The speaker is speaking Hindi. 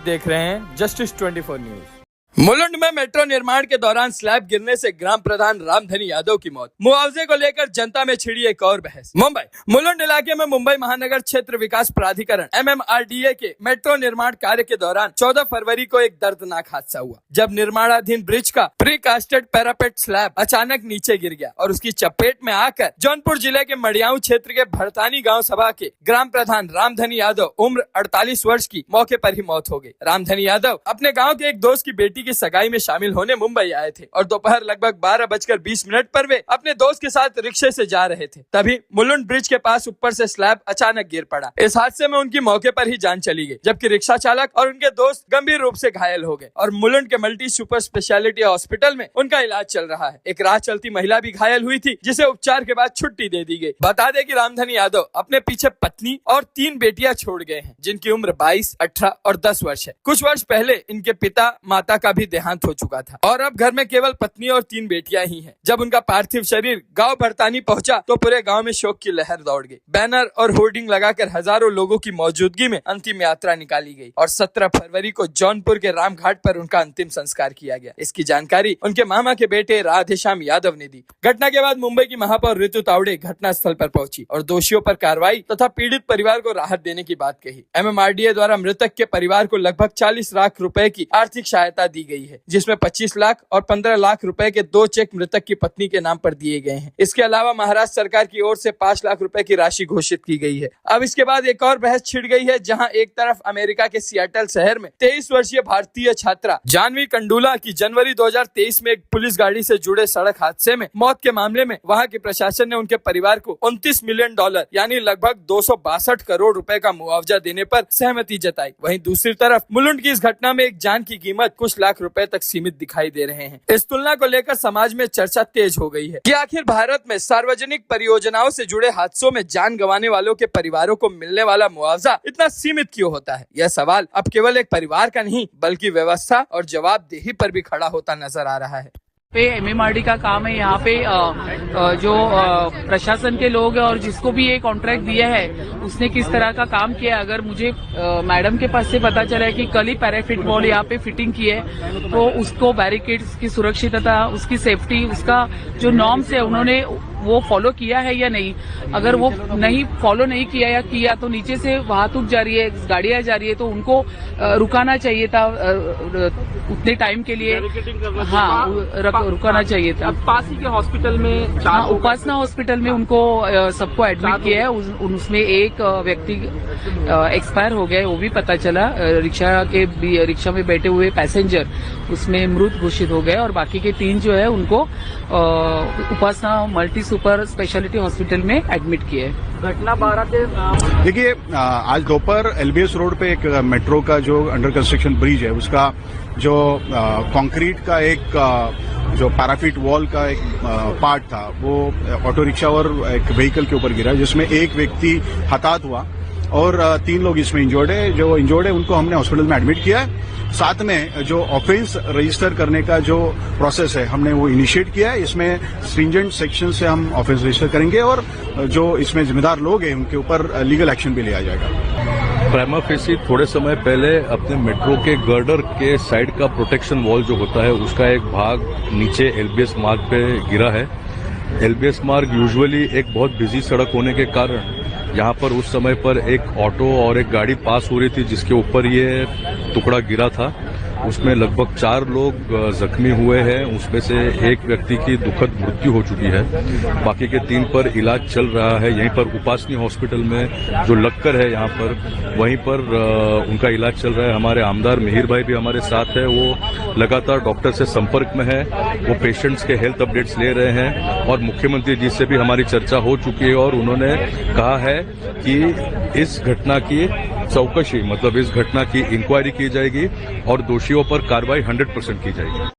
देख रहे हैं जस्टिस 24 न्यूज। मुलुंड में मेट्रो निर्माण के दौरान स्लैब गिरने से ग्राम प्रधान रामधनी यादव की मौत। मुआवजे को लेकर जनता में छिड़ी एक और बहस। मुलुंड इलाके में मुंबई महानगर क्षेत्र विकास प्राधिकरण MMRDA के मेट्रो निर्माण कार्य के दौरान 14 फरवरी को एक दर्दनाक हादसा हुआ, जब निर्माणाधीन ब्रिज का प्रीकास्टेड पैरापेट स्लैब अचानक नीचे गिर गया और उसकी चपेट में आकर जौनपुर जिले के मडियाऊ क्षेत्र के भड़तानी गाँव सभा के ग्राम प्रधान रामधनी यादव उम्र 48 वर्ष की मौके पर ही मौत हो गई। रामधनी यादव अपने गाँव के एक दोस्त की बेटी की सगाई में शामिल होने मुंबई आए थे और दोपहर लगभग 12:20 पर वे अपने दोस्त के साथ रिक्शे से जा रहे थे। तभी मुलुंड ब्रिज के पास ऊपर से स्लैब अचानक गिर पड़ा। इस हादसे में उनकी मौके पर ही जान चली गई, जबकि रिक्शा चालक और उनके दोस्त गंभीर रूप से घायल हो गए और मुलुंड के मल्टी सुपर स्पेशलिटी हॉस्पिटल में उनका इलाज चल रहा है। एक राह चलती महिला भी घायल हुई थी, जिसे उपचार के बाद छुट्टी दे दी गई। बता दें कि रामधनी यादव अपने पीछे पत्नी और 3 बेटियां छोड़ गए हैं, जिनकी उम्र 22, 18 और 10 वर्ष है। कुछ वर्ष पहले इनके पिता माता का भी देहांत हो चुका था और अब घर में केवल पत्नी और 3 बेटियां ही हैं। जब उनका पार्थिव शरीर गांव भड़तानी पहुंचा तो पूरे गांव में शोक की लहर दौड़ गई। बैनर और होर्डिंग लगाकर हजारों लोगों की मौजूदगी में अंतिम यात्रा निकाली गई और 17 फरवरी को जौनपुर के रामघाट पर उनका अंतिम संस्कार किया गया। इसकी जानकारी उनके मामा के बेटे राधेश्याम यादव ने दी। घटना के बाद मुंबई की महापौर ऋतु तावड़े घटना स्थल पर पहुंची और दोषियों पर कार्रवाई तथा पीड़ित परिवार को राहत देने की बात कही। MMRDA द्वारा मृतक के परिवार को लगभग 40 लाख रुपए की आर्थिक सहायता दी गई है, जिसमें 25 लाख और 15 लाख रुपए के 2 चेक मृतक की पत्नी के नाम पर दिए गए हैं। इसके अलावा महाराष्ट्र सरकार की ओर से 5 लाख रुपए की राशि घोषित की गई है। अब इसके बाद एक और बहस छिड़ गई है, जहां एक तरफ अमेरिका के सियाटल शहर में 23 वर्षीय भारतीय छात्रा जानवी कंडूला की जनवरी 2023 में एक पुलिस गाड़ी से जुड़े सड़क हादसे में मौत के मामले में वहां के प्रशासन ने उनके परिवार को $29 मिलियन यानी लगभग 262 करोड़ रुपए का मुआवजा देने पर सहमति जताई। वहीं दूसरी तरफ मुलुंड की इस घटना में एक जान की कीमत कुछ लाख रुपए तक सीमित दिखाई दे रहे हैं। इस तुलना को लेकर समाज में चर्चा तेज हो गई है कि आखिर भारत में सार्वजनिक परियोजनाओं से जुड़े हादसों में जान गंवाने वालों के परिवारों को मिलने वाला मुआवजा इतना सीमित क्यों होता है। यह सवाल अब केवल एक परिवार का नहीं, बल्कि व्यवस्था और जवाबदेही पर भी खड़ा होता नजर आ रहा है। पे MMRDA का काम है। यहाँ पे जो प्रशासन के लोग हैं और जिसको भी ये कॉन्ट्रैक्ट दिया है उसने किस तरह का काम किया है। अगर मुझे मैडम के पास से पता चला है कि कल ही पैराफिट वॉल यहाँ पे फिटिंग की है, तो उसको बैरिकेड्स की सुरक्षितता, उसकी सेफ्टी, उसका जो नॉर्म्स है उन्होंने वो फॉलो किया है या नहीं। अगर वो नहीं फॉलो नहीं किया या किया तो नीचे से वाहतूक जा रही है, गाड़ियां जा रही है, तो उनको रुकाना चाहिए था उतने टाइम के लिए। हाँ, रुकाना चाहिए था। पास ही के हॉस्पिटल में, हाँ, उपासना हॉस्पिटल में उनको सबको एडमिट किया है। उसमें एक व्यक्ति एक्सपायर हो गया, वो भी पता चला। रिक्शा में बैठे हुए पैसेंजर उसमें मृत घोषित हो गए और बाकी के 3 जो है उनको उपासना मल्टी सुपर स्पेशलिटी हॉस्पिटल में एडमिट किए। घटना 12 से देखिए, आज दोपहर LBS रोड पे एक मेट्रो का जो अंडर कंस्ट्रक्शन ब्रिज है, उसका जो कंक्रीट का एक जो पैराफिट वॉल का एक पार्ट था, वो ऑटो रिक्शा और एक व्हीकल के ऊपर गिरा, जिसमें एक व्यक्ति हताहत हुआ और 3 लोग इसमें इंजर्ड है। जो इंजर्ड है उनको हमने हॉस्पिटल में एडमिट किया है। साथ में जो ऑफेंस रजिस्टर करने का जो प्रोसेस है हमने वो इनिशिएट किया है। इसमें स्ट्रिंजेंट सेक्शन से हम ऑफेंस रजिस्टर करेंगे और जो इसमें जिम्मेदार लोग हैं उनके ऊपर लीगल एक्शन भी लिया जाएगा। प्राइमा फेसी थोड़े समय पहले अपने मेट्रो के गर्डर के साइड का प्रोटेक्शन वॉल जो होता है उसका एक भाग नीचे LBS मार्ग पे गिरा है। LBS मार्ग यूजुअली एक बहुत बिजी सड़क होने के कारण यहाँ पर उस समय पर एक ऑटो और एक गाड़ी पास हो रही थी, जिसके ऊपर ये टुकड़ा गिरा था। उसमें लगभग 4 लोग जख्मी हुए हैं, उसमें से एक व्यक्ति की दुखद मृत्यु हो चुकी है। बाकी के 3 पर इलाज चल रहा है। यहीं पर उपासनी हॉस्पिटल में जो लक्कर है यहाँ पर, वहीं पर उनका इलाज चल रहा है। हमारे आमदार मिहिर भाई भी हमारे साथ है, वो लगातार डॉक्टर से संपर्क में है, वो पेशेंट्स के हेल्थ अपडेट्स ले रहे हैं और मुख्यमंत्री जी से भी हमारी चर्चा हो चुकी है और उन्होंने कहा है कि इस घटना की चौकशी, मतलब इस घटना की इंक्वायरी की जाएगी और दोषियों पर कार्रवाई 100% की जाएगी।